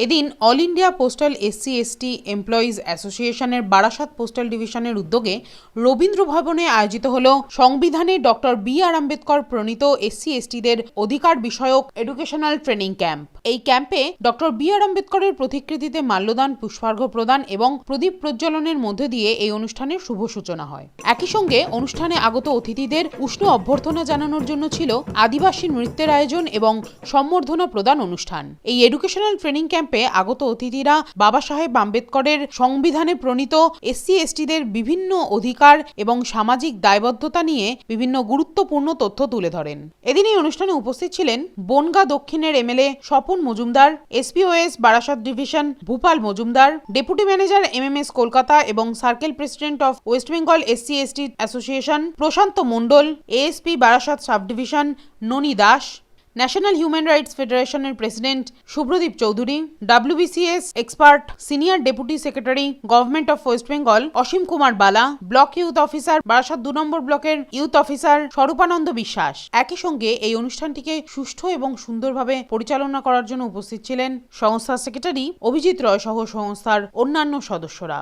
এদিন all India postal SC/ST employees অ্যাসোসিয়েশনের Barasat postal ডিভিশনের উদ্যোগে রবীন্দ্র ভবনে আয়োজিত হল সংবিধানে ডক্টর B.R. আম্বেদকর প্রণীত SC/STদের অধিকার বিষয়ক এডুকেশনাল ট্রেনিং ক্যাম্প। এই ক্যাম্পে ডক্টর B.R. আম্বেদকরের প্রতিকৃতিতে মাল্যদান, পুষ্পার্ঘ্য প্রদান এবং প্রদীপ প্রজ্বলনের মধ্যে দিয়ে এই অনুষ্ঠানের শুভ সূচনা হয়। একই সঙ্গে অনুষ্ঠানে আগত অতিথিদের উষ্ণ অভ্যর্থনা জানানোর জন্য ছিল আদিবাসী নৃত্যের আয়োজন এবং সম্বর্ধনা প্রদান অনুষ্ঠান। এই এডুকেশনাল ট্রেনিং ক্যাম্পে আগত অতিথিরা বাবা সাহেব আম্বেদকরের সংবিধানে প্রণীত SC/STদের বিভিন্ন অধিকার এবং সামাজিক দায়বদ্ধতা নিয়ে বিভিন্ন গুরুত্বপূর্ণ তথ্য তুলে ধরেন। এদিন এই অনুষ্ঠানে উপস্থিত ছিলেন বনগাঁ দক্ষিণের MLA Swapan Majumdar, SPOS Barasat division Bhupal Majumdar, deputy manager MMS Kolkata এবং circle president of West Bengal SC/ST association Prashanta Mondal, ASP Barasat sub division Noni Das, national human rights ফেডারেশনের president Subhradip Chowdhury, WBCS expert senior deputy secretary government of West Bengal Asim Kumar Bala, block youth officer Barasat 2 number ব্লকের youth officer Swarupananda বিশ্বাস। একই সঙ্গে এই অনুষ্ঠানটিকে সুষ্ঠু এবং সুন্দরভাবে পরিচালনা করার জন্য উপস্থিত ছিলেন সংস্থার সেক্রেটারি অভিজিৎ রয় সহ সংস্থার অন্যান্য সদস্যরা।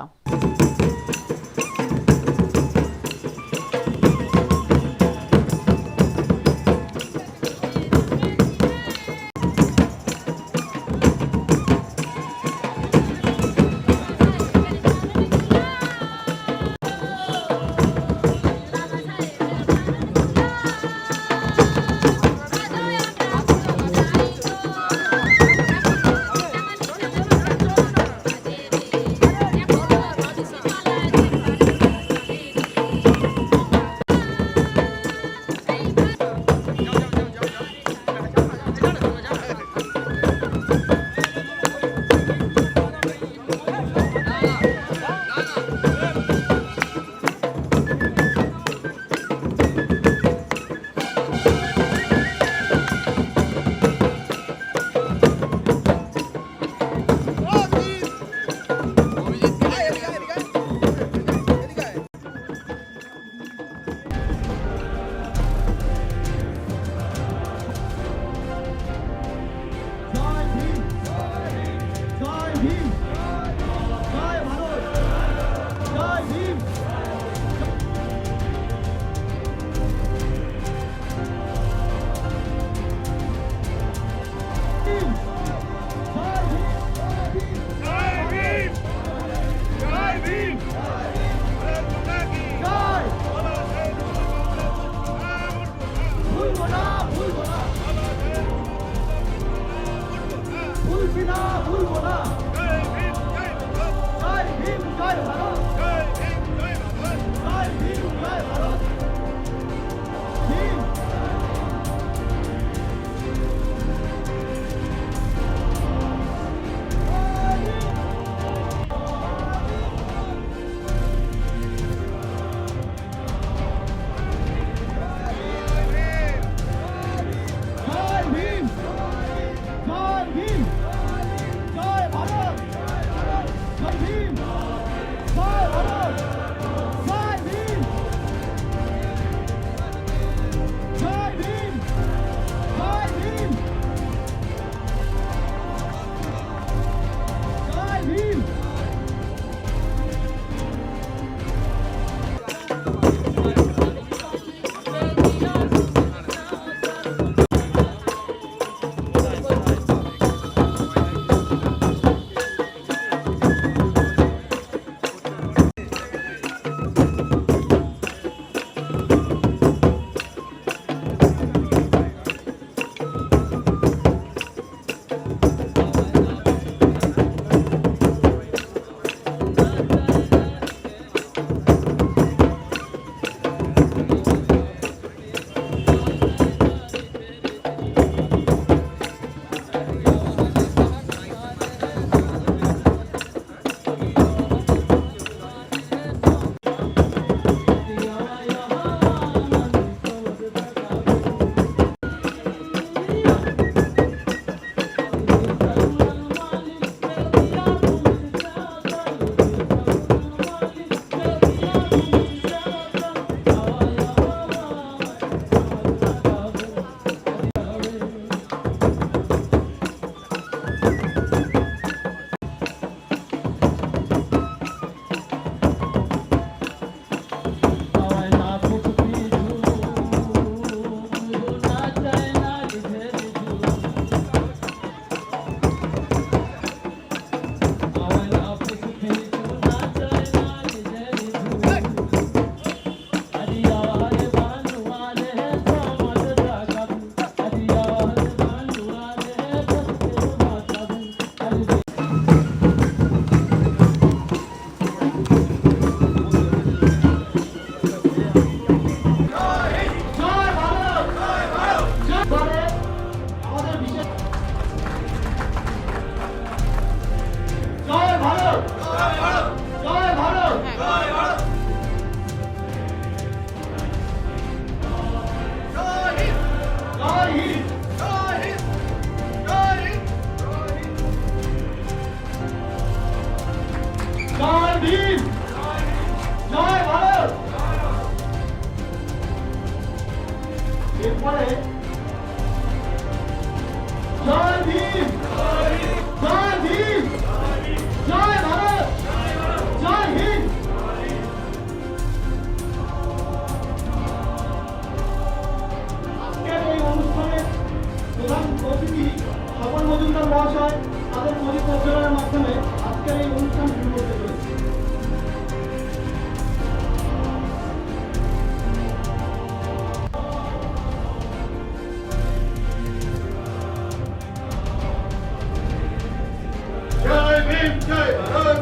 भीम जय भारत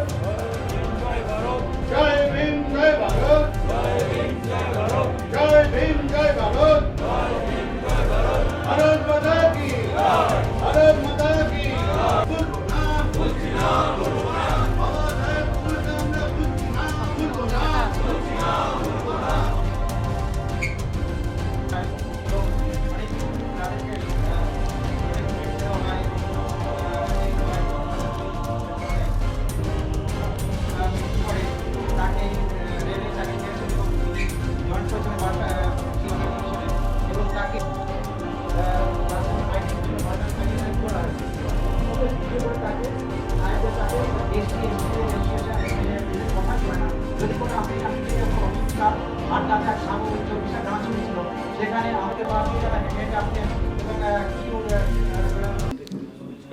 जय भीम जय भारत जय भीम जय भारत भारत माता की भारत माता की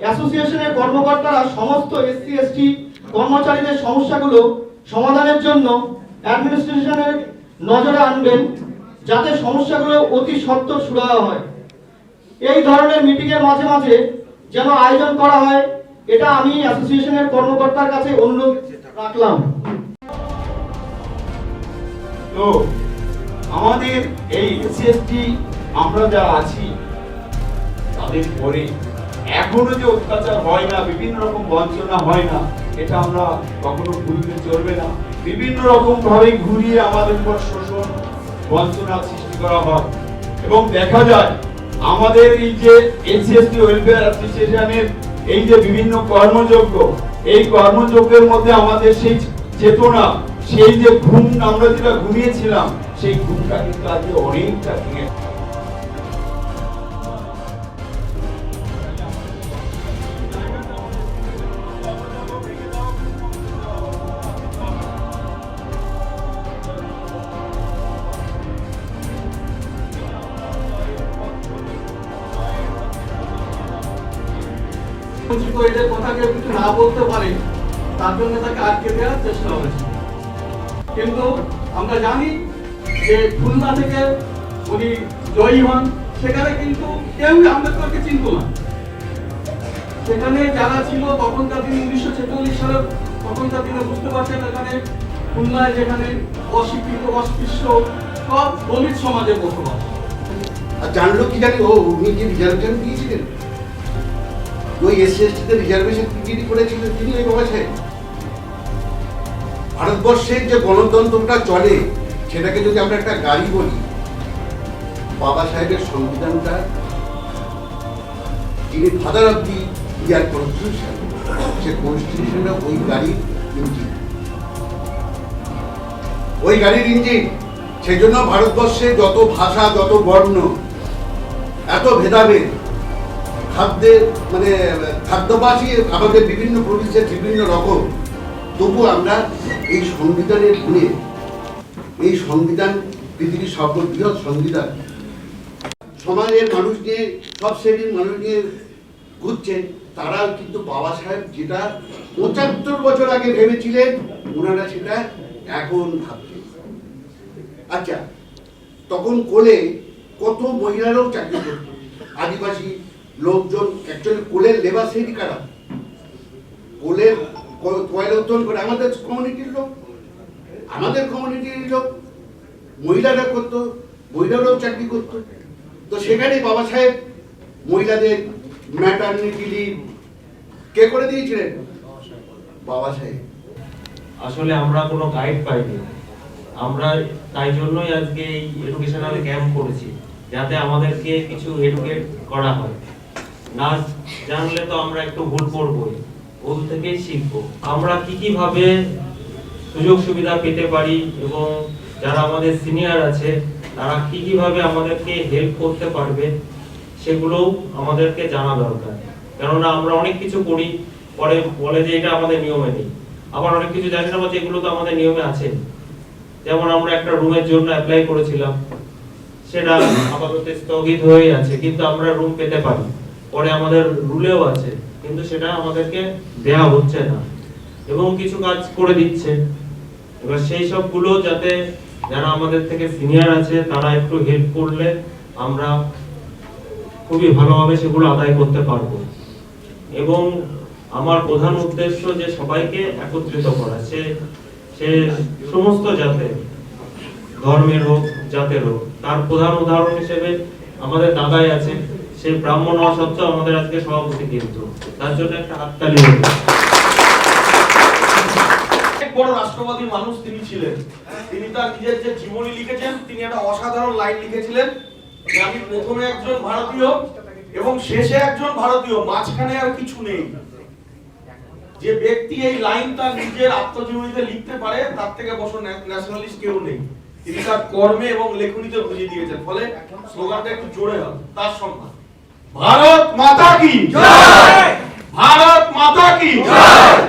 অ্যাসোসিয়েশনের কর্মকর্তারা সমস্ত এসসি এসটি কর্মচারীদের সমস্যাগুলো সমাধানের জন্য অ্যাডমিনিস্ট্রেশনের নজরে আনবেন, যাতে সমস্যাগুলো অতি সত্বর সুরাহা হয়। এই ধরনের মিটিং এর মাঝে মাঝে যেন আয়োজন করা হয়, এটা আমি অ্যাসোসিয়েশনের কর্মকর্তার কাছে অনুরোধ রাখলাম। তো আমাদের এই এসসি আমরা যা আছি তাদের পরে এখনো যে অত্যাচার হয় না, বিভিন্ন রকম বঞ্চনা হয় না, এটা আমরা কখনো ভুলতে চলবে না। বিভিন্ন রকম ভাবে ঘুরিয়ে আমাদের উপর শোষণ বঞ্চনা সৃষ্টি করা হয় এবং দেখা যায় আমাদের এই যে এসসি ওয়েলফেয়ার অ্যাসোসিয়েশনের এই যে বিভিন্ন কর্মযজ্ঞ, এই কর্মযজ্ঞের মধ্যে আমাদের সেই চেতনা, সেই যে ঘুম আমরা যেটা ঘুমিয়েছিলাম, সেই ঘুমটা কিন্তু আজকে অনেকটা ভেঙে এদের কথা কেউ কিছু না বলতে পারে, তার জন্য তাকে আটকে দেওয়ার চেষ্টা হয়েছে। কিন্তু আমরা জানি যে খুলনা থেকে উনি জয়ী হন, সেখানে কিন্তু কেউ আম্বেদকরকে চিনত না। সেখানে যারা ছিল তখনকার দিনে 1946 সালে, তখনকার দিনে বুঝতে পারছেন এখানে খুলনায় যেখানে অশিক্ষিত অস্পৃশ্য সব দলিত সমাজে বসবাস। আর জানলো কি জানি উনি যে রিজার্ভেশন দিয়েছিলেন, ওই এসসি এসটিতে রিজার্ভেশন যিনি করেছিলেন তিনি ওই বাবা সাহেব। ভারতবর্ষের যে গণতন্ত্রটা চলে সেটাকে যদি আমরা একটা গাড়ি বলি, বাবা সাহেবের সংবিধানটা যিনি father of the year constitution, সে কনস্টিটিউশনটা ওই গাড়ির ইঞ্জিন, ওই গাড়ির ইঞ্জিন। সেই জন্য ভারতবর্ষে যত ভাষা, যত বর্ণ, এত ভেদাভেদ, খাদ্যের মানে খাদ্যবাসী আমাদের বিভিন্ন প্রভিন্সের বিভিন্ন রকম, তবু আমরা এই সংবিধানের গুণে, এই সংবিধান পৃথিবীর সর্ববৃহৎ সংবিধান, সমাজের মানুষ নিয়ে, সব শ্রেণীর মানুষ নিয়ে ঘুরছেন। তারা কিন্তু বাবা সাহেব যেটা 75 বছর আগে ভেবেছিলেন, ওনারা সেটা এখন ভাবছেন। আচ্ছা, তখন কোলে কত মহিলারাও চাকরি করত, আদিবাসী লোকজন। অ্যাকচুয়ালি কোলের লেবার সেই কারা, কোলের কয়লা উত্তোলন করে আমাদের কমিউনিটির লোক, আমাদের কমিউনিটির লোক মহিলারা করতো, মহিলারাও চাকরি করতো। তো সেখানে বাবা সাহেব মহিলাদের ম্যাটারনিটি লিভ কে করে দিয়েছিলেন? বাবা সাহেব। আসলে আমরা কোনো গাইড পাইনি, আমরা তাই জন্যই আজকে এই এডুকেশনাল ক্যাম্প করেছি, যাতে আমাদেরকে কিছু এডুকেট করা হয়। না জানলে তো আমরা একটু ভুল করবই, ভুল থেকেই শিখবো। আমরা কি ভাবে সুযোগ সুবিধা পেতে পারি এবং যারা আমাদের সিনিয়র আছে তারা কি ভাবে আমাদেরকে হেল্প করতে পারবে, সেগুলোও আমাদেরকে জানা দরকার। কেননা আমরা অনেক কিছু করি, পরে বলে যে এটা আমাদের নিয়মে নেই, আবার অনেক কিছু জানি না যে এগুলো তো আমাদের নিয়মে আছে। যেমন আমরা একটা রুমের জন্য অ্যাপ্লাই করেছিলাম, সেটা আপাতত স্থগিত হয়ে আছে, কিন্তু আমরা রুম পেতে পারি, পরে আমাদের রুলেও আছে, কিন্তু সেটা আমাদেরকে দেয়া হচ্ছে না এবং কিছু কাজ করে দিচ্ছে। এবার সেই সবগুলো যাতে যারা আমাদের থেকে সিনিয়র আছে তারা একটু হেল্প করলে আমরা খুবই ভালোভাবে সেগুলো আদায় করতে পারবো। এবং আমার প্রধান উদ্দেশ্য যে সবাইকে একত্রিত করা, সে সমস্ত জাতের, ধর্মের হোক, জাতের হোক। তার প্রধান উদাহরণ হিসেবে আমাদের দাদাই আছে, সে ব্রাহ্মণ হওয়া সত্ত্বেও আমাদের আজকে সভাপতি, কিন্তু তার জন্য একটা হাততালি হবে। বড় রাষ্ট্রবাদী মানুষ তিনি ছিলেন। তিনি তার নিজের যে জীবনী লিখেছেন, তিনি একটা অসাধারণ লাইন লিখেছিলেন যে আমি প্রথমে একজন ভারতীয় এবং শেষে একজন ভারতীয়, মাঝখানে আর কিছু নেই। যে ব্যক্তি এই লাইন তার নিজের আত্মজীবনীতে লিখতে পারে, তার থেকে বড় ন্যাশনালিস্ট কেউ নেই। তিনি তার কর্মে এবং লেখনীতে বুঝিয়ে দিয়েছেন। ফলে স্লোগানটা একটু জোরে হবে, তার সম্মান। ভারত মাতা কি জয়, ভারত মাতা কি জয়।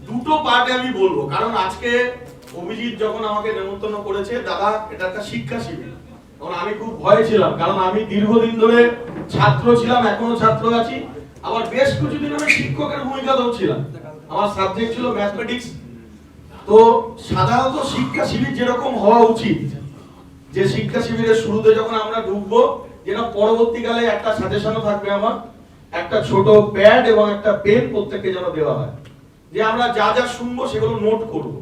দুটো পার্টে আমি বলবো, কারণ আজকে অভিজিৎ যখন আমাকে নেমন্তন্ন করেছে, দাদা এটা একটা শিক্ষা শিবির, তখন আমি খুব ভয়ে ছিলাম, কারণ আমি দীর্ঘদিন ধরে ছাত্র ছিলাম, এখনো ছাত্র আছি, আবার বেশ কিছুদিন আমি শিক্ষকের ভূমিকাতেও ছিলাম। আমার সাবজেক্ট ছিল ম্যাথমেটিক্স। তো সাধারণত শিক্ষা শিবির যেরকম হওয়া উচিত, যে শিক্ষা শিবিরের শুরুতে যখন আমরা ঢুকবো, যেন পরবর্তীকালে একটা সাজেশনও থাকবে, আমার একটা ছোট প্যাড এবং একটা পেন প্রত্যেককে যেন দেওয়া হয়, যে আমরা যা যা শুনবো সেগুলো নোট করব।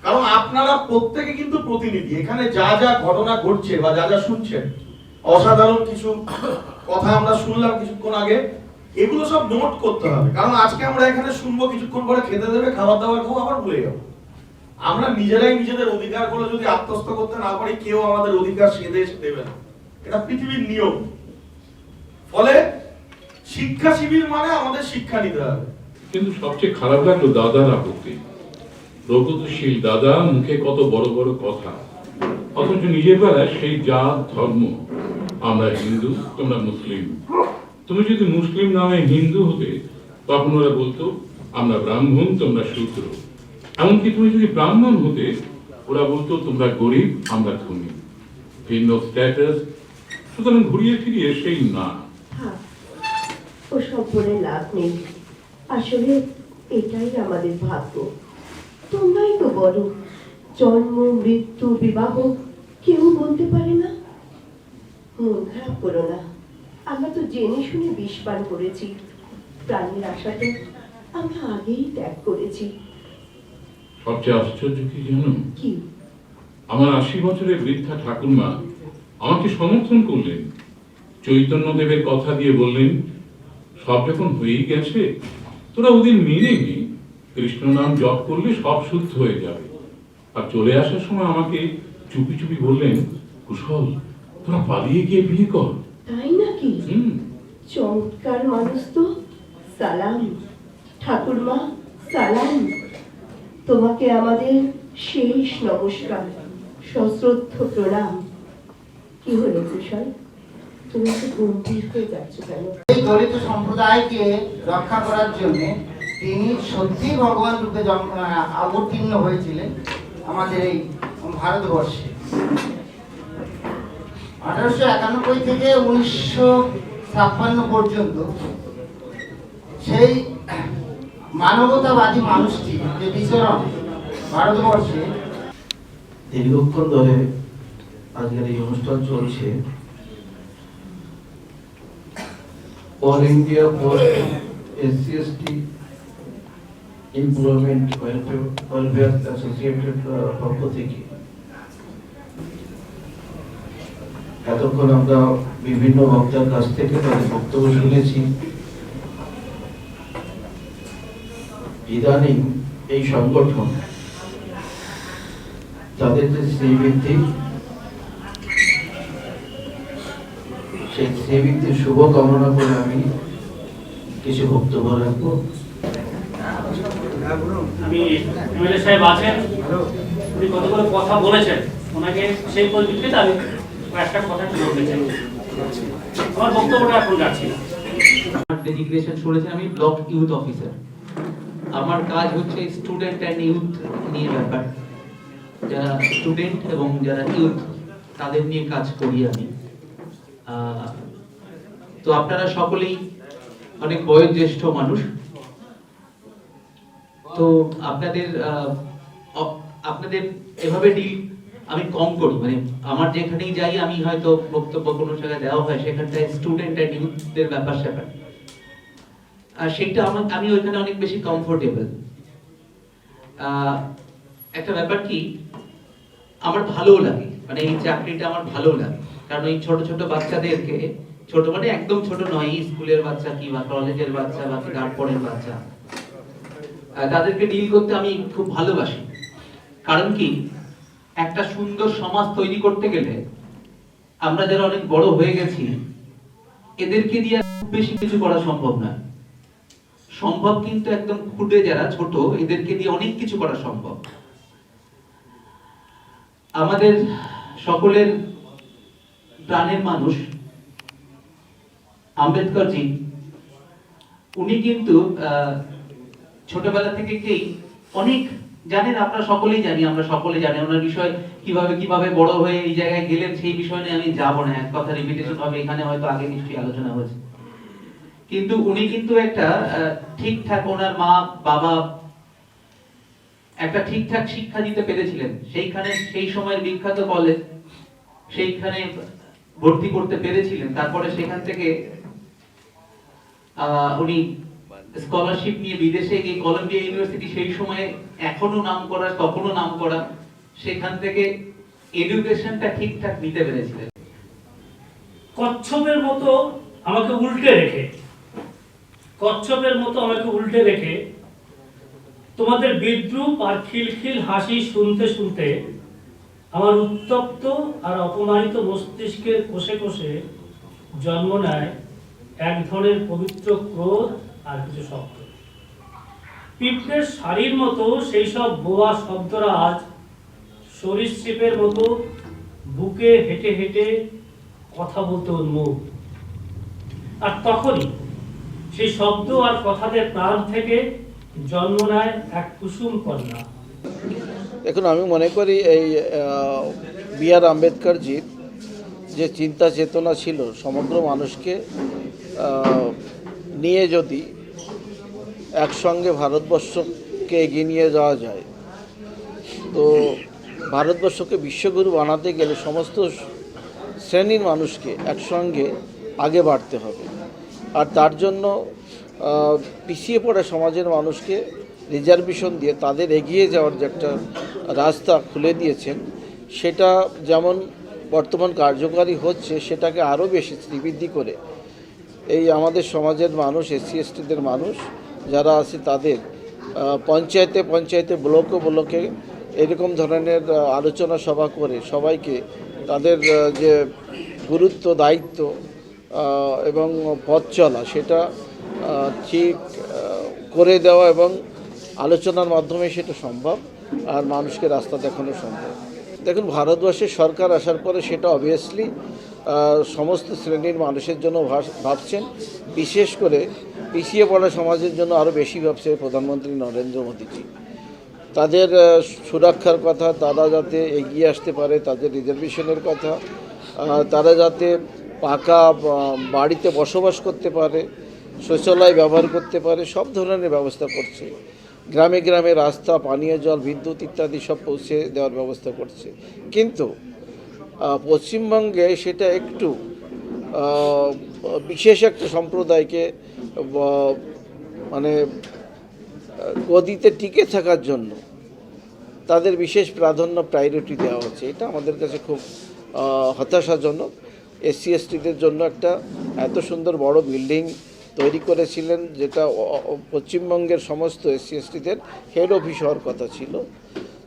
কারণ আপনারা প্রত্যেকে কিন্তু প্রতিনিধি, এখানে যা যা ঘটনা ঘটছে বা যা যা শুনছেন, অসাধারণ কিছু কথা আমরা শুনলাম কিছুক্ষণ আগে, এগুলো সব নোট করতে হবে। কারণ আজকে আমরা এখানে শুনবো, কিছুক্ষণ পরে খেতে দেবে, খাবার দাবার খাবো, আবার ভুলে যাবো। আমরা নিজেরাই নিজেদের অধিকারগুলো যদি আত্মস্থ করতে না পারি, কেউ আমাদের অধিকার সেধে এসে দেবে না, এটা পৃথিবীর নিয়ম। ফলে শিক্ষা শিবির মানে আমাদের শিক্ষা নিতে হবে। কিন্তু সবচেয়ে খারাপ লাগলো দাদার আপত্তি। প্রগতিশীল দাদা, মুখে কত বড় বড় কথা, অথচ নিজের বেলায় সেই জাত ধর্ম, আমরা হিন্দু তোমরা মুসলিম। তুমি যদি মুসলিম নামে হিন্দু হতে, তখন ওরা বলতো আমরা ব্রাহ্মণ তোমরা শূদ্র। এমনকি তুমি যদি ব্রাহ্মণ হতে, ওরা বলতো তোমরা গরিব আমরা ধনী, ভিন্ন স্ট্যাটাস। সুতরাং ঘুরিয়ে ফিরিয়ে সেই না। ওসব বলে লাভ নেই, আসলে এটাই আমাদের ভাগ্য। তোমরাই তো বলো, জন্ম মৃত্যু বিবাহ কেউ বলতে পারে না। মন খারাপ করো না, আমরা তো জেনে শুনে বিষ পান করেছি, প্রাণের আশাতে আমরা আগেই ত্যাগ করেছি। সবচেয়ে আশ্চর্য কি জানো? কি? আমার 80 বছরের বৃদ্ধা ঠাকুরমা আমাকে সমর্থন করলেন, চৈতন্যদেবের কথা দিয়ে বললেন, সব যখন হয়েই গেছে, তোরা ওদের মেনে নি, কৃষ্ণ নাম জপ করলে সব শুদ্ধ হয়ে যাবে। আর চলে আসার সময় আমাকে চুপি চুপি বললেন, কুশল তোরা পালিয়ে গিয়ে বিয়ে কর। তাই নাকি? চমৎকার মানুষ তো। সালাম ঠাকুরমা, সালাম। তোমাকে আমাদের শেষ নমস্কার, সশ্রদ্ধ প্রণাম। কি হলো কুশল, তুমি তো গম্ভীর হয়ে যাচ্ছ কেন? এই দলিত সম্প্রদায়কে রক্ষা করার জন্য তিনি সত্যি ভগবান রূপে অবতীর্ণ হয়েছিলেন আমাদের এই ভারতবর্ষে। 1891 থেকে 1956 পর্যন্ত সেই মানবতাবাদী মানুষটি যে বিচরণ ভারতবর্ষে, দীর্ঘক্ষণ ধরে আজকের এই অনুষ্ঠান চলছে। All India post SC/ST employment welfare associated পক্ষ থেকে এতক্ষণ আমরা বিভিন্ন বক্তার কাছ থেকে তাদের বক্তব্য শুনেছি। ইদানিং এই সংগঠন তাদের যে শ্রীবৃদ্ধি, সেই শ্রীবৃদ্ধির শুভ কামনা করে আমি কিছু বক্তব্য রাখবো। আমি এমএলএ সাহেব আছেন, উনি কতগুলো কথা বলেছেন, ওনাকে সেই পরিপ্রেক্ষিতে আমি একটা কথা বলতে চাই। আমার বক্তব্যটা এখন যাচ্ছি না। ডেজিগনেশন শুনেছেন, আমি ব্লক ইউথ অফিসার। আমার কাজ হচ্ছে স্টুডেন্ট অ্যান্ড ইউথ নিয়ে ব্যাপার, যারা স্টুডেন্ট এবং যারা ইউথ তাদের নিয়ে কাজ করি আমি। তো আপনারা সকলেই অনেক বয়োজ্যেষ্ঠ মানুষ, তো আপনাদের এভাবে ডিল আমি কম করি। মানে আমার যেখানেই যাই, আমি হয়তো বক্তব্য কোনো জায়গায় দেওয়া হয়, সেখানটায় স্টুডেন্ট অ্যান্ড ইউথদের ব্যাপার স্যাপার। সেইটা আমি ওইখানে অনেক বেশি কমফোর্টেবল। একটা ব্যাপার কি, আমার ভালো লাগে, মানে এই চাকরিটা আমার ভালো লাগে, কারণ এই ছোট ছোট বাচ্চাদেরকে, ছোট মানে একদম ছোট নয়, স্কুলের বাচ্চা কি বা কলেজের বাচ্চা বা তারপরের বাচ্চা, তাদেরকে ডিল করতে আমি খুব ভালোবাসি। কারণ কি, একটা সুন্দর সমাজ তৈরি করতে গেলে আমরা যারা অনেক বড় হয়ে গেছি এদেরকে দিয়ে খুব বেশি কিছু করা সম্ভব নয়। সম্ভব কিন্তু একদম খুদে যারা ছোট, এদেরকে দিয়ে অনেক কিছু করা সম্ভব। আমাদের সকলের প্রাণের মানুষ আম্বেদকরজি, উনি কিন্তু ছোটবেলা থেকেই অনেক জানেন, আপনারা সকলেই জানি, আমরা সকলে জানি ওনার বিষয়, কিভাবে বড় হয়ে এই জায়গায় গেলেন সেই বিষয় নিয়ে আমি যাব না, এক কথা রিপিটেশন হবে, এখানে হয়তো আগে নিশ্চয়ই আলোচনা হয়েছে। কিন্তু উনি কিন্তু একটা ঠিকঠাক, ওনার মা বাবা একটা ঠিকঠাক শিক্ষা দিতে পেরেছিলেন, সেইখানে সেই সময়ের বিখ্যাত কলেজ, সেইখানে ভর্তি করতে পেরেছিলেন। তারপরে সেখান থেকে উনি স্কলারশিপ নিয়ে বিদেশে গিয়ে, কলম্বিয়া ইউনিভার্সিটি সেই সময়ে এখনো নাম করা, তখনও নাম করা, সেখান থেকে এডুকেশনটা ঠিকঠাক নিতে পেরেছিলেন। কচ্ছপের মতো আমাকে উল্টে রেখে তোমাদের বিদ্রুপ আর খিলখিল হাসি শুনতে শুনতে আমার উত্তপ্ত আর অপমানিত মস্তিষ্কের কোষে কোষে জন্ম নেয় এক ধরনের পবিত্র ক্রোধ আর কিছু শব্দ। পিঁপড়ের শাড়ির মতো সেই সব বোয়া শব্দরা আজ সরীসৃপের মতো বুকে হেঁটে হেঁটে কথা বলতে উন্মুখ। আর তখনই সেই শব্দ আর কথাদের প্রাণ থেকে জন্ম নেয় এক কুসুম কন্যা। দেখুন, আমি মনে করি এই বি আর আম্বেদকরজির যে চিন্তা চেতনা ছিল সমগ্র মানুষকে নিয়ে যদি একসঙ্গে ভারতবর্ষকে এগিয়ে নিয়ে যাওয়া যায়, তো ভারতবর্ষকে বিশ্বগুরু বানাতে গেলে সমস্ত শ্রেণীর মানুষকে একসঙ্গে আগে বাড়তে হবে। আর তার জন্য পিছিয়ে পড়া সমাজের মানুষকে রিজার্ভেশন দিয়ে তাদের এগিয়ে যাওয়ার যে একটা রাস্তা খুলে দিয়েছেন, সেটা যেমন বর্তমান কার্যকারী হচ্ছে, সেটাকে আরও বেশি শ্রীবৃদ্ধি করে এই আমাদের সমাজের মানুষ, এসসি এসটিদের মানুষ যারা আছে তাদের পঞ্চায়েতে ব্লকে এরকম ধরনের আলোচনা সভা করে সবাইকে তাদের যে গুরুত্ব, দায়িত্ব এবং পথ চলা সেটা ঠিক করে দেওয়া এবং আলোচনার মাধ্যমে সেটা সম্ভব, আর মানুষকে রাস্তা দেখানো সম্ভব। দেখুন, ভারতবর্ষের সরকার আসার পরে সেটা অবভিয়াসলি সমস্ত শ্রেণীর মানুষের জন্য ভাবছেন, বিশেষ করে পিছিয়ে পড়া সমাজের জন্য আরও বেশি ভাবছে প্রধানমন্ত্রী নরেন্দ্র মোদীজি। তাদের সুরক্ষার কথা, তারা যাতে এগিয়ে আসতে পারে, তাদের রিজার্ভেশনের কথা, তারা যাতে পাকা বাড়িতে বসবাস করতে পারে, শৌচালয় ব্যবহার করতে পারে, সব ধরনের ব্যবস্থা করছে। গ্রামে গ্রামে রাস্তা, পানীয় জল, বিদ্যুৎ ইত্যাদি সব পৌঁছে দেওয়ার ব্যবস্থা করছে। কিন্তু পশ্চিমবঙ্গে সেটা একটু বিশেষ একটা সম্প্রদায়কে মানে গদিতে টিকে থাকার জন্য তাদের বিশেষ প্রায়োরিটি দেওয়া হচ্ছে। এটা আমাদের কাছে খুব হতাশাজনক। এসসি এসটিদের জন্য একটা এত সুন্দর বড় বিল্ডিং তৈরি করেছিলেন, যেটা পশ্চিমবঙ্গের সমস্ত এসসি এসটিদের হেড অফিস হওয়ার কথা ছিল।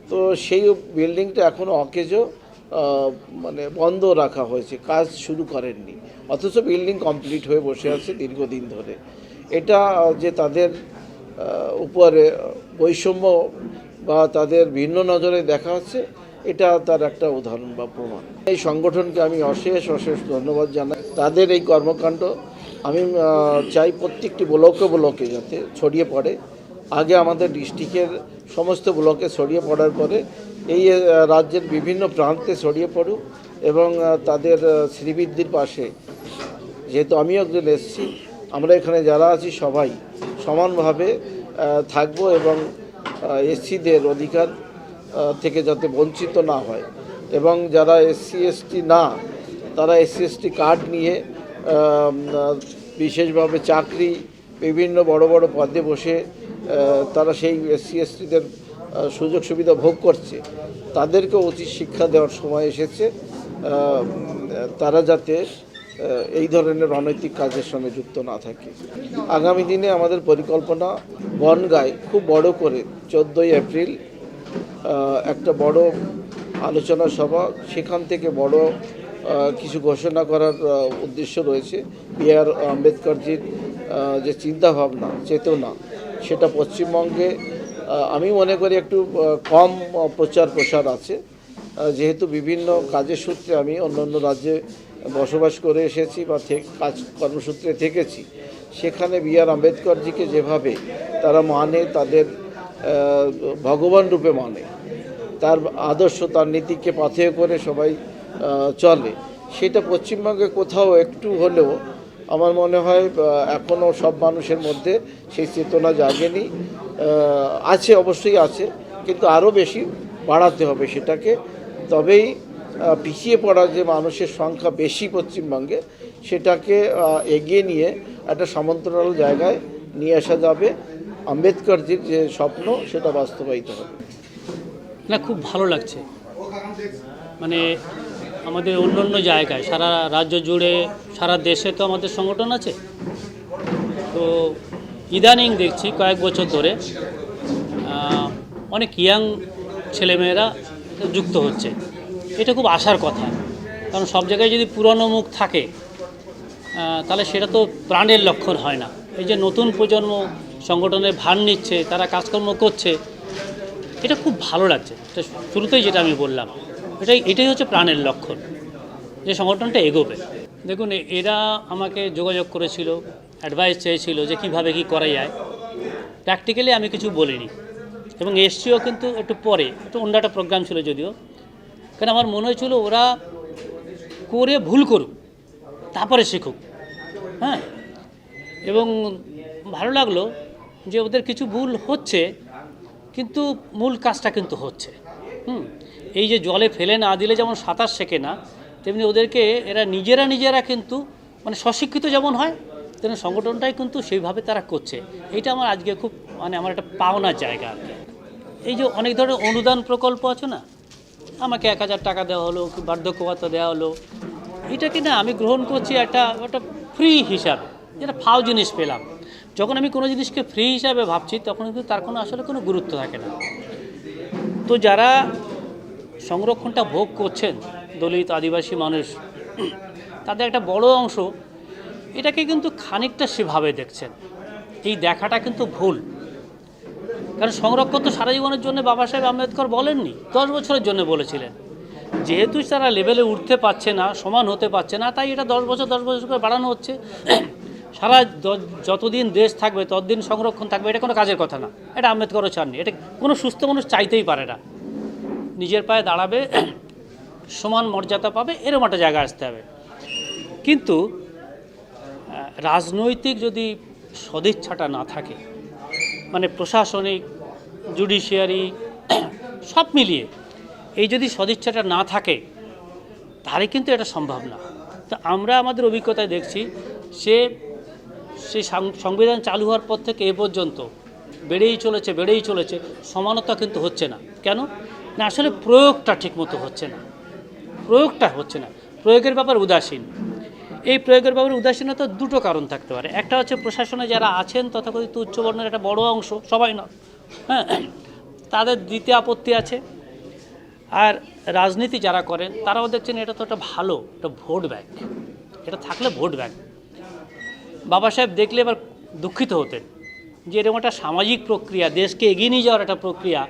তো সেই বিল্ডিংটা এখনও অকেজো, মানে বন্ধ রাখা হয়েছে, কাজ শুরু করেননি, অথচ বিল্ডিং কমপ্লিট হয়ে বসে আছে দীর্ঘদিন ধরে। এটা যে তাদের উপরে বৈষম্য বা তাদের ভিন্ন নজরে দেখা হচ্ছে, এটা তার একটা উদাহরণ বা প্রমাণ। এই সংগঠনকে আমি অশেষ ধন্যবাদ জানাই। তাদের এই কর্মকাণ্ড আমি চাই প্রত্যেকটি ব্লকে যাতে ছড়িয়ে পড়ে। আগে আমাদের ডিস্ট্রিক্টের সমস্ত ব্লকে ছড়িয়ে পড়ার পরে এই রাজ্যের বিভিন্ন প্রান্তে ছড়িয়ে পড়ুক এবং তাদের শ্রীবৃদ্ধির পাশে, যেহেতু আমিও একজন এসছি, আমরা এখানে যারা আছি সবাই সমানভাবে থাকবো এবং এসসিদের অধিকার থেকে যাতে বঞ্চিত না হয়, এবং যারা এসসি এসটি না, তারা এসসি এসটি কার্ড নিয়ে বিশেষভাবে চাকরি বিভিন্ন বড় বড় পদে বসে তারা সেই এসসি এসটিদের সুযোগ সুবিধা ভোগ করছে, তাদেরকে উচিত শিক্ষা দেওয়ার সময় এসেছে। তারা যাতে এই ধরনের অনৈতিক কাজের সঙ্গে যুক্ত না থাকে। আগামী দিনে আমাদের পরিকল্পনা বনগাঁয় খুব বড় করে 14ই এপ্রিল একটা বড় আলোচনা সভা, সেখান থেকে বড় কিছু ঘোষণা করার উদ্দেশ্য রয়েছে। বি.আর. আম্বেদকরজির যে চিন্তাভাবনা, চেতনা, সেটা পশ্চিমবঙ্গে আমি মনে করি একটু কম প্রচার প্রসার আছে, যেহেতু বিভিন্ন কাজের সূত্রে আমি অন্যান্য রাজ্যে বসবাস করে এসেছি বা কাজ কর্মসূত্রে থেকেছি। সেখানে বি.আর. আম্বেদকরজিকে যেভাবে তারা মানে, তাদের ভগবান রূপে মানে, তার আদর্শ, তার নীতিকে পাথেয় করে সবাই চলে, সেটা পশ্চিমবঙ্গে কোথাও একটু হলেও আমার মনে হয় এখনও সব মানুষের মধ্যে সেই চেতনা জাগেনি। আছে, অবশ্যই আছে, কিন্তু আরও বেশি বাড়াতে হবে সেটাকে। তবেই পিছিয়ে পড়া যে মানুষের সংখ্যা বেশি পশ্চিমবঙ্গে, সেটাকে এগিয়ে নিয়ে একটা সমান্তরাল জায়গায় নিয়ে আসা যাবে। আম্বেদকরজির যে স্বপ্ন, সেটা বাস্তবায়িত হবে। না, খুব ভালো লাগছে। মানে আমাদের অন্য অন্য জায়গায়, সারা রাজ্য জুড়ে, সারা দেশে তো আমাদের সংগঠন আছে। তো ইদানিং দেখছি কয়েক বছর ধরে অনেক ইয়াং ছেলেমেয়েরা যুক্ত হচ্ছে। এটা খুব আশার কথা, কারণ সব জায়গায় যদি পুরনো মুখ থাকে তাহলে সেটা তো প্রাণের লক্ষণ হয় না। এই যে নতুন প্রজন্ম সংগঠনের ভার নিচ্ছে, তারা কাজকর্ম করছে, এটা খুব ভালো লাগছে। এটা শুরুতেই যেটা আমি বললাম, এটাই হচ্ছে প্রাণের লক্ষণ, যে সংগঠনটা এগোবে। দেখুন, এরা আমাকে যোগাযোগ করেছিল, অ্যাডভাইস চেয়েছিল যে কিভাবে কি করা যায়। প্র্যাকটিক্যালি আমি কিছু বলিনি, এবং এসছিও কিন্তু একটু পরে, একটু অন্য একটা প্রোগ্রাম ছিল যদিও, কারণ আমার মনে হয়েছিল ওরা করে ভুল করুক, তারপরে শিখুক। হ্যাঁ, এবং ভালো লাগলো যে ওদের কিছু ভুল হচ্ছে, কিন্তু মূল কাজটা কিন্তু হচ্ছে। এই যে জলে ফেলে না দিলে যেমন সাঁতার শেখে না, তেমনি ওদেরকে এরা নিজেরা কিন্তু মানে স্বশিক্ষিত যেমন হয়, তেমন সংগঠনটাই কিন্তু সেইভাবে তারা করছে। এইটা আমার আজকে খুব মানে আমার একটা পাওনার জায়গা আর কি। এই যে অনেক ধরনের অনুদান প্রকল্প আছে না, আমাকে 1000 টাকা দেওয়া হলো, কি বার্ধক্য ভাতা দেওয়া হলো, এটাকে না আমি গ্রহণ করছি একটা ফ্রি হিসাবে, যেটা ফাও জিনিস পেলাম। যখন আমি কোনো জিনিসকে ফ্রি হিসাবে ভাবছি, তখন কিন্তু তার কোনো আসলে কোনো গুরুত্ব থাকে না। তো যারা সংরক্ষণটা ভোগ করছেন, দলিত আদিবাসী মানুষ, তাদের একটা বড় অংশ এটাকে কিন্তু খানিকটা সেভাবে দেখছেন। এই দেখাটা কিন্তু ভুল, কারণ সংরক্ষণ তো সারা জীবনের জন্য বাবা সাহেব আম্বেদকর বলেননি, 10 বছরের জন্য বলেছিলেন। যেহেতু তারা লেভেলে উঠতে পারছে না, সমান হতে পারছে না, তাই এটা 10 বছর করে বাড়ানো হচ্ছে। সারা যতদিন দেশ থাকবে ততদিন সংরক্ষণ থাকবে, এটা কোনো কাজের কথা না। এটা আম্বেদকরও চাননি, এটা কোনো সুস্থ মানুষ চাইতেই পারে না। নিজের পায়ে দাঁড়াবে, সমান মর্যাদা পাবে, এরকম একটা জায়গায় আসতে হবে। কিন্তু রাজনৈতিক যদি সদিচ্ছাটা না থাকে, মানে প্রশাসনিক, জুডিশিয়ারি সব মিলিয়ে এই যদি সদিচ্ছাটা না থাকে, তাহলে কিন্তু এটা সম্ভব না। তো আমরা আমাদের অভিজ্ঞতায় দেখছি সেই সংবিধান চালু হওয়ার পর থেকে এ পর্যন্ত বেড়েই চলেছে, সমানতা কিন্তু হচ্ছে না। কেন না? আসলে প্রয়োগটা ঠিকমতো হচ্ছে না, প্রয়োগের ব্যাপার উদাসীন। এই প্রয়োগের ব্যাপারে উদাসীনতার দুটো কারণ থাকতে পারে। একটা হচ্ছে প্রশাসনে যারা আছেন তথাকথিত উচ্চবর্ণের একটা বড় অংশ, সবাই না, হ্যাঁ, তাদের দিতে আপত্তি আছে। আর রাজনীতি যারা করেন তারাও দেখছেন এটা তো একটা ভালো একটা ভোট ব্যাংক, এটা থাকলে ভোট ব্যাংক। বাবা সাহেব দেখলে এবার দুঃখিত হতেন যে এরকম একটা সামাজিক প্রক্রিয়া, দেশকে এগিয়ে নিয়ে যাওয়ার একটা প্রক্রিয়া,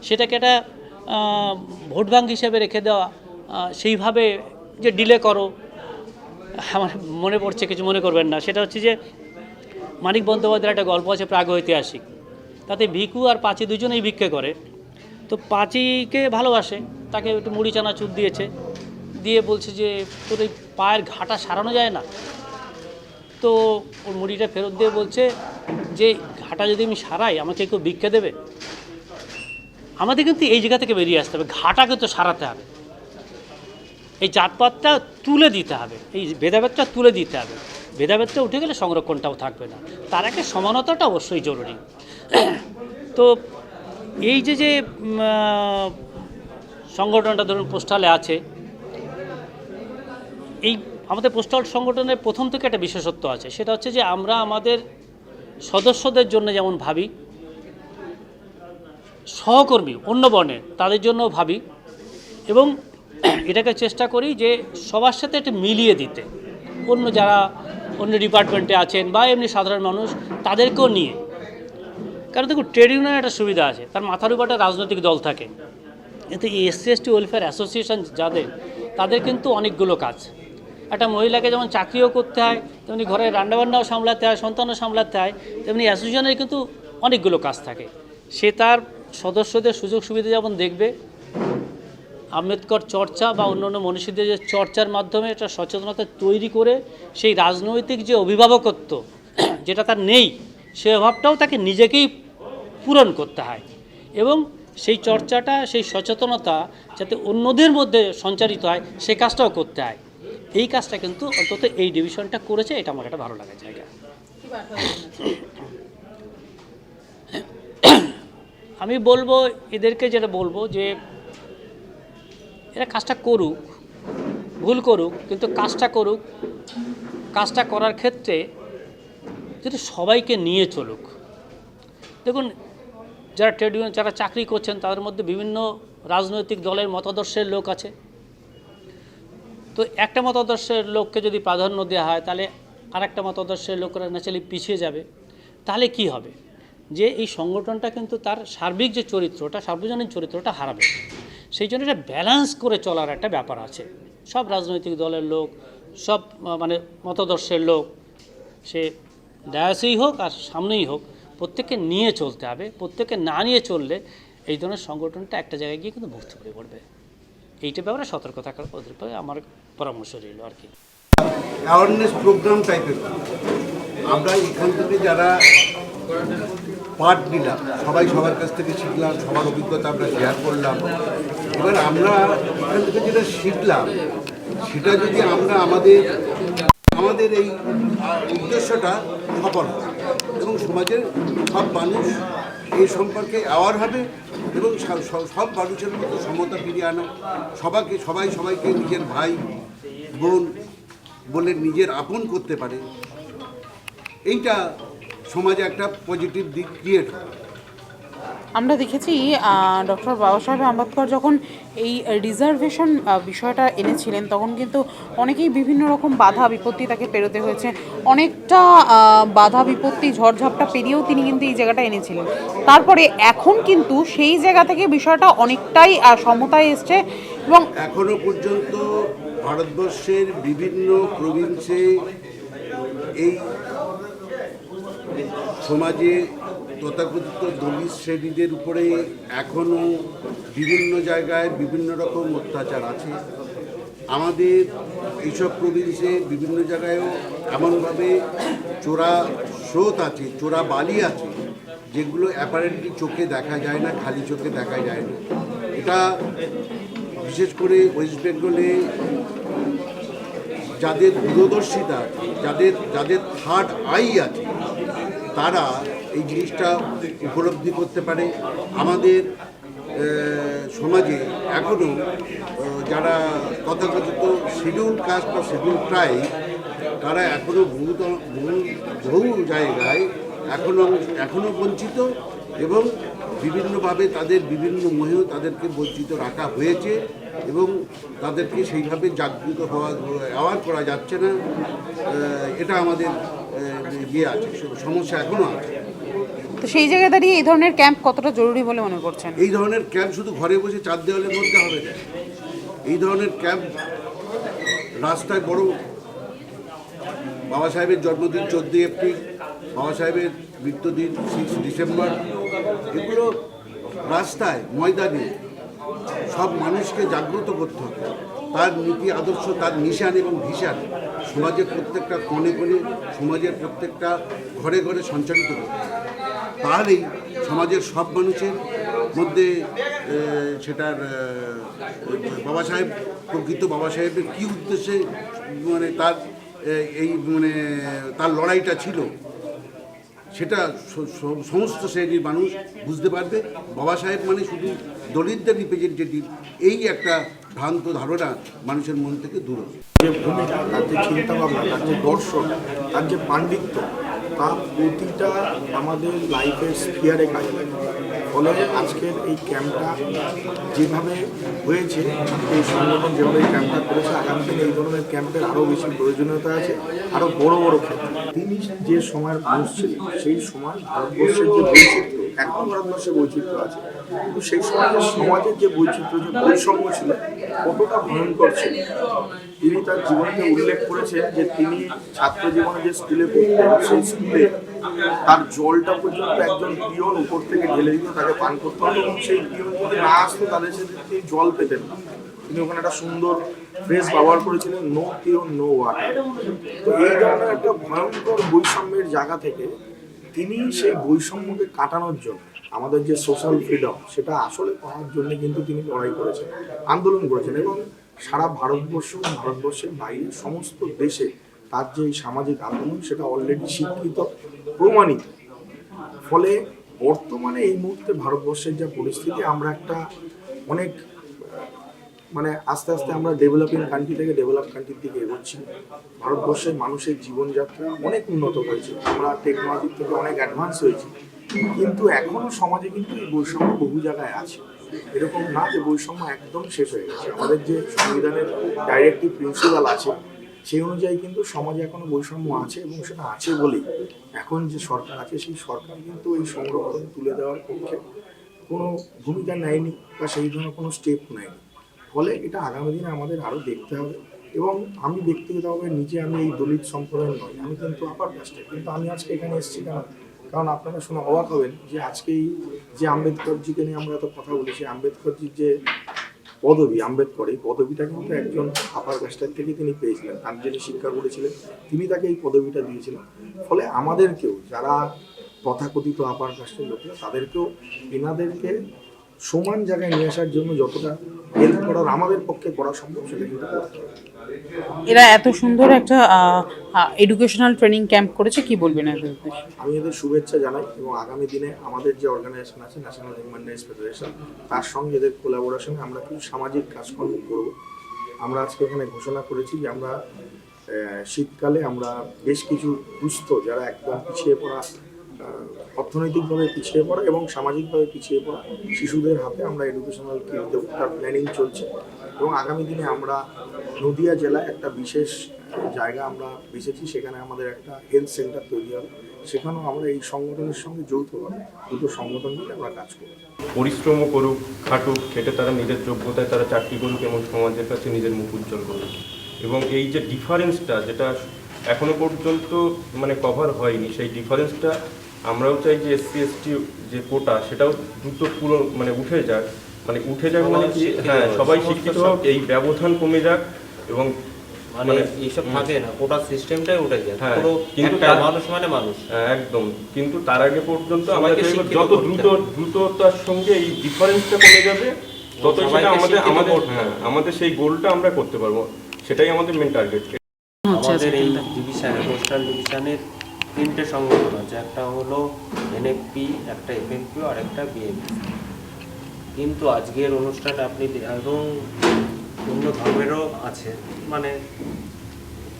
সেটাকে একটা ভোট ব্যাংক হিসেবে রেখে দেওয়া, সেইভাবে যে ডিলে করো। আমার মনে পড়ছে, কিছু মনে করবেন না, সেটা হচ্ছে যে মানিক বন্দ্যোপাধ্যায়ের একটা গল্প আছে প্রাগৈতিহাসিক, তাতে ভিখু আর পাঁচি দুজনেই ভিক্ষে করে। তো পাঁচিকে ভালোবাসে, তাকে একটু মুড়ি চানাচুর দিয়েছে, দিয়ে বলছে যে তোর এই পায়ের ঘাটা সারানো যায় না। তো ওর মুড়িটা ফেরত দিয়ে বলছে যে ঘাটা যদি আমি সারাই, আমাকে কেউ ভিক্ষা দেবে? আমাদের কিন্তু এই জায়গা থেকে বেরিয়ে আসতে হবে, ঘাটা কিন্তু সারাতে হবে, এই জাতপাতটা তুলে দিতে হবে, এই ভেদাভেদটা তুলে দিতে হবে। ভেদাভেদটা উঠে গেলে সংরক্ষণটাও থাকবে না। তার একটা সমানতাটা অবশ্যই জরুরি। তো এই যে সংগঠনটা ধরুন পোস্টালে আছে, এই আমাদের পোস্টাল সংগঠনের প্রথম থেকে একটা বিশেষত্ব আছে, সেটা হচ্ছে যে আমরা আমাদের সদস্যদের জন্য যেমন ভাবি, সহকর্মী অন্য বর্ণের তাদের জন্য ভাবি, এবং এটাকে চেষ্টা করি যে সবার সাথে একটা মিলিয়ে দিতে, অন্য যারা অন্য ডিপার্টমেন্টে আছেন বা এমনি সাধারণ মানুষ তাদেরকেও নিয়ে। কারণ দেখুন, ট্রেড ইউনিয়নের একটা সুবিধা আছে, তার মাথার উপর একটা রাজনৈতিক দল থাকে, কিন্তু এই এসসি এসটি ওয়েলফেয়ার অ্যাসোসিয়েশন যাদের, তাদের কিন্তু অনেকগুলো কাজ। একটা মহিলাকে যেমন চাকরিও করতে হয়, তেমনি ঘরে রান্নাবান্নাও সামলাতে হয়, সন্তানও সামলাতে হয়, তেমনি অ্যাসোসিয়েশনের কিন্তু অনেকগুলো কাজ থাকে। সে তার সদস্যদের সুযোগ সুবিধা যেমন দেখবে, আম্বেদকর চর্চা বা অন্যান্য মনীষীদের যে চর্চার মাধ্যমে একটা সচেতনতা তৈরি করে সেই রাজনৈতিক যে অভিভাবকত্ব যেটা তার নেই, সে অভাবটাও তাকে নিজেকেই পূরণ করতে হয়, এবং সেই চর্চাটা, সেই সচেতনতা যাতে অন্যদের মধ্যে সঞ্চারিত হয়, সেই কাজটাও করতে হয়। এই কাজটা কিন্তু অন্তত এই ডিভিশনটা করেছে, এটা আমার একটা ভালো লাগার জায়গা। আমি বলবো এদেরকে, যেটা বলবো যে এরা কাজটা করুক, ভুল করুক, কিন্তু কাজটা করুক। কাজটা করার ক্ষেত্রে যদি সবাইকে নিয়ে চলুক। দেখুন, যারা ট্রেড ইউনিয়ন, যারা চাকরি করছেন, তাদের মধ্যে বিভিন্ন রাজনৈতিক দলের মতাদর্শের লোক আছে। তো একটা মতাদর্শের লোককে যদি প্রাধান্য দেওয়া হয়, তাহলে আর একটা মতাদর্শের লোকরা ন্যাচারালি পিছিয়ে যাবে। তাহলে কি হবে, যে এই সংগঠনটা কিন্তু তার সার্বিক যে চরিত্রটা, সার্বজনীন চরিত্রটা হারাবে। সেই জন্য এটা ব্যালেন্স করে চলার একটা ব্যাপার আছে। সব রাজনৈতিক দলের লোক, সব মানে মতাদর্শের লোক, সে ডায়াসেই হোক আর সামনেই হোক, প্রত্যেককে নিয়ে চলতে হবে। প্রত্যেককে না নিয়ে চললে এই ধরনের সংগঠনটা একটা জায়গায় গিয়ে কিন্তু মুক্ত হয়ে পড়বে। এইটা ব্যাপারে সতর্ক থাকার ব্যাপারে আমার পরামর্শ রইল আর কি। অ্যাওয়ারনেস প্রোগ্রাম টাইপের আমরা এখান থেকে যারা পার্ট নিলাম, সবাই সবার কাছ থেকে শিখলাম, সবার অভিজ্ঞতা আমরা শেয়ার করলাম। এবার আমরা এখান থেকে যেটা শিখলাম, সেটা যদি আমরা আমাদের এই উদ্দেশ্যটা সফল হয় এবং সমাজের সব মানুষ এই সম্পর্কে অ্যাওয়ার হবে এবং সব মানুষের মধ্যে সমতা ফিরিয়ে আনা, সবাইকে নিজের ভাই বোন বলে নিজের আপন করতে পারে, এইটা সমাজে একটা পজিটিভ দিক ক্রিয়েট হয়। আমরা দেখেছি ডক্টর বাবা সাহেব আম্বেদকর যখন এই রিজার্ভেশন বিষয়টা এনেছিলেন, তখন কিন্তু অনেকেই বিভিন্ন রকম বাধা বিপত্তি তাকে পেরোতে হয়েছে। অনেকটা বাধা বিপত্তি ঝড়ঝাপটা পেরিয়েও তিনি কিন্তু এই জায়গাটা এনেছিলেন। তারপরে এখন কিন্তু সেই জায়গা থেকে বিষয়টা অনেকটাই সমতায় এসছে এবং এখনো পর্যন্ত ভারতবর্ষের বিভিন্ন প্রভিন্সে এই সমাজে তথাকথিত দলিত শ্রেণীদের উপরে এখনও বিভিন্ন জায়গায় বিভিন্ন রকম অত্যাচার আছে। আমাদের এইসব প্রভিন্সে বিভিন্ন জায়গায়ও এমনভাবে চোরা স্রোত আছে, চোরা বালি আছে, যেগুলো অ্যাপারেন্টলি চোখে দেখা যায় না, খালি চোখে দেখা যায় না। এটা বিশেষ করে ওয়েস্ট বেঙ্গলে যাদের দূরদর্শিতা, যাদের থার্ড আই আছে, তারা এই জিনিসটা উপলব্ধি করতে পারে। আমাদের সমাজে এখনও যারা তথাকথিত শিডিউল কাস্ট বা শিডিউল ট্রাইব, তারা এখনও বহু জায়গায় এখনও বঞ্চিত এবং বিভিন্নভাবে তাদের বিভিন্ন মোহেও তাদেরকে বঞ্চিত রাখা হয়েছে এবং তাদেরকে সেইভাবে জাগৃত অ্যাওয়ার করা যাচ্ছে না। এটা আমাদের আছে, সমস্যা এখনও আছে। তো সেই জায়গায় দাঁড়িয়ে এই ধরনের ক্যাম্প কতটা জরুরি বলে মনে করছেন? এই ধরনের ক্যাম্প শুধু ঘরে বসে চার দেওয়ালের মধ্যে হবে না। এই ধরনের ক্যাম্প রাস্তায় বড়, বাবা সাহেবের জন্মদিন 14 এপ্রিল, বাবা সাহেবের মৃত্যুদিন 6 ডিসেম্বর, এগুলো রাস্তায় ময়দানে সব মানুষকে জাগ্রত করতে হবে। তার নীতি আদর্শ, তার নিশান এবং ভিশন সমাজের প্রত্যেকটা কোণে কোণে, সমাজের প্রত্যেকটা ঘরে ঘরে সঞ্চারিত করতে হবে। তাহলেই সমাজের সব মানুষের মধ্যে সেটার বাবা সাহেব, প্রকৃত বাবা সাহেবের কী উদ্দেশ্যে, মানে তার এই মানে তার লড়াইটা ছিল, সেটা সমস্ত শ্রেণীর মানুষ বুঝতে পারবে। বাবা সাহেব মানে শুধু দলিতদের রিপ্রেজেন্টেটিভ, এই একটা ভ্রান্ত ধারণা মানুষের মন থেকে দূর হবে। যে ভূমিকা, তার যে চিন্তাভাবনা, তার যে দর্শন, তার যে পাণ্ডিত্য, তা প্রতিটা আমাদের লাইফের স্ফিয়ারে কাজে লাগে। ফলে আজকের এই ক্যাম্পটা যেভাবে হয়েছে, এই সংগঠন যেভাবে এই ক্যাম্পটা করেছে, আগামী দিনে এই ধরনের ক্যাম্পের আরও বেশি প্রয়োজনীয়তা আছে, আরও বড় বড় ক্ষেত্রে। তিনি যে সময়ের মানুষ ছিলেন, সেই সময় ভারতবর্ষের যে বৈচিত্র্য, এখন ভারতবর্ষে বৈচিত্র্য আছে, কিন্তু সেই সময় যে সমাজের যে বৈচিত্র্য, যে বৈষম্য ছিল, কতটা ভয়ঙ্কর ছিল। তিনি তার জীবনে উল্লেখ করেছেন যে তিনি ছাত্র জীবনে যে স্কুলে পড়তেন, সেই স্কুলে তার জলটা পর্যন্ত একজন পিয়ন উপর থেকে ঢেলে দিত, তাকে পান করতে হতো, এবং সেই পিয়ন যদি না আসতো তাদের সাথে তিনি জল পেতেন না। তিনি ওখানে একটা সুন্দর ফ্রেজ ব্যবহার করেছিলেন, নো পিয়ন নো ওয়াটার। তো এই ধরনের একটা ভয়ঙ্কর বৈষম্যের জায়গা থেকে তিনি সেই বৈষম্যকে কাটানোর জন্য, আমাদের যে সোশ্যাল ফ্রিডম, সেটা আসলে পাওয়ার জন্য কিন্তু তিনি লড়াই করেছেন, আন্দোলন করেছেন, এবং সারা ভারতবর্ষ এবং ভারতবর্ষের বাইরে সমস্ত দেশে তার যে সামাজিক আন্দোলন, সেটা অলরেডি স্বীকৃত, প্রমাণিত। ফলে বর্তমানে এই মুহূর্তে ভারতবর্ষের যা পরিস্থিতি, আমরা একটা অনেক মানে আস্তে আস্তে আমরা ডেভেলপিং কান্ট্রি থেকে ডেভেলপ কান্ট্রির দিকে এগোচ্ছি। ভারতবর্ষের মানুষের জীবনযাত্রা অনেক উন্নত হয়েছে, আমরা টেকনোলজির থেকে অনেক অ্যাডভান্স হয়েছি, কিন্তু এখনও সমাজে কিন্তু এই বৈষম্য বহু জায়গায় আছে। এরকম না যে বৈষম্য একদম শেষ হয়ে গেছে। আমাদের যে সংবিধানের ডাইরেক্টিভ প্রিন্সিপাল আছে, সেই অনুযায়ী কিন্তু সমাজে এখনো বৈষম্য আছে, এবং সেটা আছে বলেই এখন যে সরকার আছে, সেই সরকার কিন্তু এই সংরক্ষণ তুলে দেওয়ার পক্ষে কোনো ভূমিকা নেয়নি বা সেই ধরনের কোনো স্টেপ নেয়নি। ফলে এটা আগামী দিনে আমাদের আরও দেখতে হবে। এবং আমি ব্যক্তিগতভাবে নিজে, আমি এই দলিত সম্প্রদায়ের নয়, আমি কিন্তু আপার কাস্টের, কিন্তু আমি আজকে এখানে এসেছি কারণ আপনারা শুনে অবাক হবেন যে আজকে এই যে আম্বেদকরজিকে নিয়ে আমরা এত কথা বলেছি, আম্বেদকরজির যে পদবী আম্বেদকর, এই পদবিটা কিন্তু একজন আপার কাস্টের থেকে তিনি পেয়েছিলেন। তার যিনি শিক্ষা করেছিলেন, তিনি তাকে এই পদবিটা দিয়েছিলেন। ফলে আমাদেরকেও, যারা তথাকথিত আপার কাস্টের লোকেরা, তাদেরকেও এনাদেরকে সমান জায়গায় নিয়ে আসার জন্য যতটা হেল্প করার আমাদের পক্ষে করা সম্ভব, সেটা কিন্তু করতে হবে। এরা এত সুন্দর একটা এডুকেশনাল ট্রেনিং ক্যাম্প করেছে, কি বলবেন এদের উদ্দেশ্যে? আমি এদের শুভেচ্ছা জানাই, এবং আগামী দিনে আমাদের যে অর্গানাইজেশন আছে, ন্যাশনাল হিউম্যান রাইটস ফেডারেশন, তার সঙ্গে এদের কোলাবোরেশনে আমরা কিছু সামাজিক কাজকর্ম করব। আমরা আজকে এখানে ঘোষণা করেছি যে আমরা শীতকালে আমরা বেশ কিছু দুস্থ, যারা একদম পিছিয়ে পড়া, অর্থনৈতিকভাবে পিছিয়ে পড়া এবং সামাজিকভাবে পিছিয়ে পড়া শিশুদের হাতে আমরা এডুকেশনাল কিট দেবো, তার প্ল্যানিং চলছে। এবং আগামী দিনে আমরা নদিয়া জেলায় একটা বিশেষ জায়গা আমরা বেছেছি, সেখানে আমাদের একটা হেলথ সেন্টার তৈরি হবে, সেখানেও আমরা এই সংগঠনের সঙ্গে যৌথভাবে দুটো সংগঠন মিলে আমরা কাজ করব। পরিশ্রমও করুক, খাটুক, খেটে তারা নিজের যোগ্যতায় তারা চাকরি করুক এবং সমাজের কাছে নিজের মুখ উজ্জ্বল করুক। এবং এই যে ডিফারেন্সটা, যেটা এখনো পর্যন্ত মানে কভার হয়নি, সেই ডিফারেন্সটা আমরাও চাই যে এসসি এসটি যে কোটা, সেটাও দ্রুত পুরো মানে উঠে যাক মানে কি, হ্যাঁ, সবাই শিক্ষিত হোক, এই ব্যবধান কমে যাক, এবং মানে এইসব থাকে না, কোটা সিস্টেমটাই উঠে যায়। হ্যাঁ, কিন্তু মানুষ মানে মানুষ, একদম। কিন্তু তার আগে পর্যন্ত আমাদের যত দ্রুততার সঙ্গে এই ডিফারেন্সটা কমে যাবে, তত সেটা আমাদের সেই গোলটা আমরা করতে পারবো, সেটাই আমাদের মেন টার্গেট। আমাদের এই ডিভিশনে, কোস্টাল ডিভিশনের 3টে সংগঠন আছে, একটা হলো এনএফপি, একটা এফএনপিও, আর একটা বিএনপি। কিন্তু আজকের অনুষ্ঠানে আপনি, এবং অন্য ধর্মেরও আছে মানে,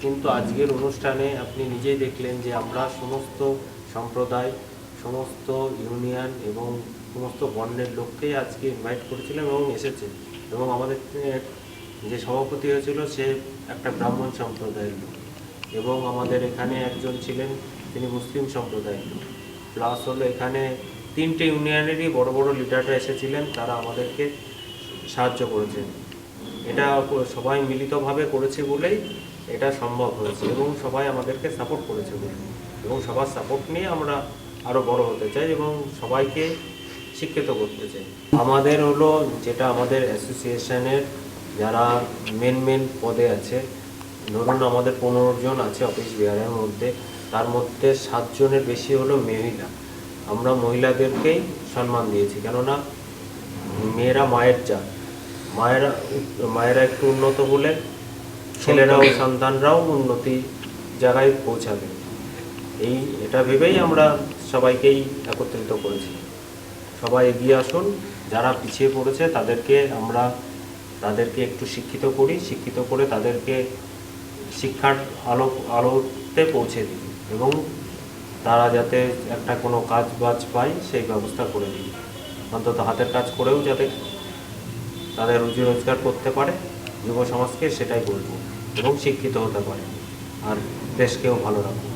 কিন্তু আজকের অনুষ্ঠানে আপনি নিজেই দেখলেন যে আমরা সমস্ত সম্প্রদায়, সমস্ত ইউনিয়ন এবং সমস্ত বর্ণের লোককেই আজকে ইনভাইট করেছিলাম এবং এসেছে। এবং আমাদের যে সভাপতি হয়েছিল, সে একটা ব্রাহ্মণ সম্প্রদায়ের লোক, এবং আমাদের এখানে একজন ছিলেন, তিনি মুসলিম সম্প্রদায়ের লোক। প্লাস হলো এখানে 3টে ইউনিয়নেরই বড় বড় লিডাররা এসেছিলেন, তারা আমাদেরকে সাহায্য করেছেন। এটা সবাই মিলিতভাবে করেছে বলেই এটা সম্ভব হয়েছে, এবং সবাই আমাদেরকে সাপোর্ট করেছে বলে, এবং সবার সাপোর্ট নিয়ে আমরা আরও বড় হতে চাই এবং সবাইকে শিক্ষিত করতে চাই। আমাদের হলো, যেটা আমাদের অ্যাসোসিয়েশনের যারা মেন পদে আছে, ধরুন আমাদের 15 জন আছে অফিস বিহারের মধ্যে, তার মধ্যে 7 জনের বেশি হলো মহিলা। আমরা মহিলাদেরকেই সম্মান দিয়েছি, কেননা মেয়েরা মায়ের জাত, মায়েরা একটু উন্নত হলে ছেলেরাও, সন্তানরাও উন্নতি জায়গায় পৌঁছাবে। এটা ভেবেই আমরা সবাইকেই একত্রিত করেছি। সবাই এগিয়ে আসুন, যারা পিছিয়ে পড়েছে তাদেরকে একটু শিক্ষিত করি, শিক্ষিত করে তাদেরকে শিক্ষার আলোতে পৌঁছে দিই এবং তারা যাতে একটা কোনো কাজ বাজ পায় সেই ব্যবস্থা করে দিই। অন্তত হাতের কাজ করেও যাতে তাদের রুজি রোজগার করতে পারে, যুব সমাজকে সেটাই বলবো, এবং শিক্ষিত হতে পারে আর দেশকেও ভালো রাখবো।